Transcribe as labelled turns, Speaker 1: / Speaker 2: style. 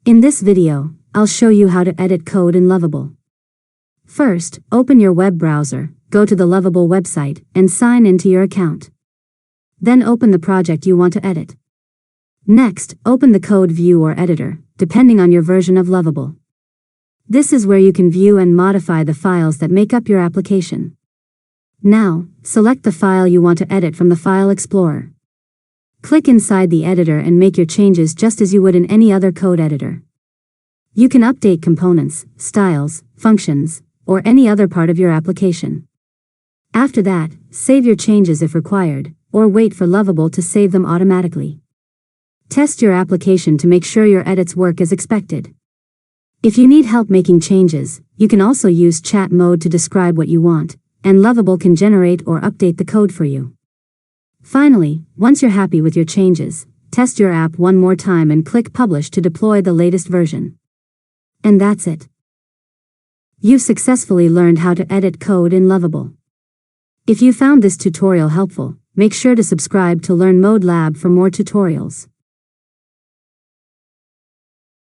Speaker 1: In this video, I'll show you how to edit code in Lovable. First, open your web browser, go to the Lovable website, and sign into your account. Then open the project you want to edit. Next, open the code view or editor, depending on your version of Lovable. This is where you can view and modify the files that make up your application. Now, select the file you want to edit from the File Explorer. Click inside the editor and make your changes just as you would in any other code editor. You can update components, styles, functions, or any other part of your application. After that, save your changes if required, or wait for Lovable to save them automatically. Test your application to make sure your edits work as expected. If you need help making changes, you can also use chat mode to describe what you want, and Lovable can generate or update the code for you. Finally, once you're happy with your changes, test your app one more time and click Publish to deploy the latest version. And that's it. You've successfully learned how to edit code in Lovable. If you found this tutorial helpful, make sure to subscribe to LearnModelab for more tutorials.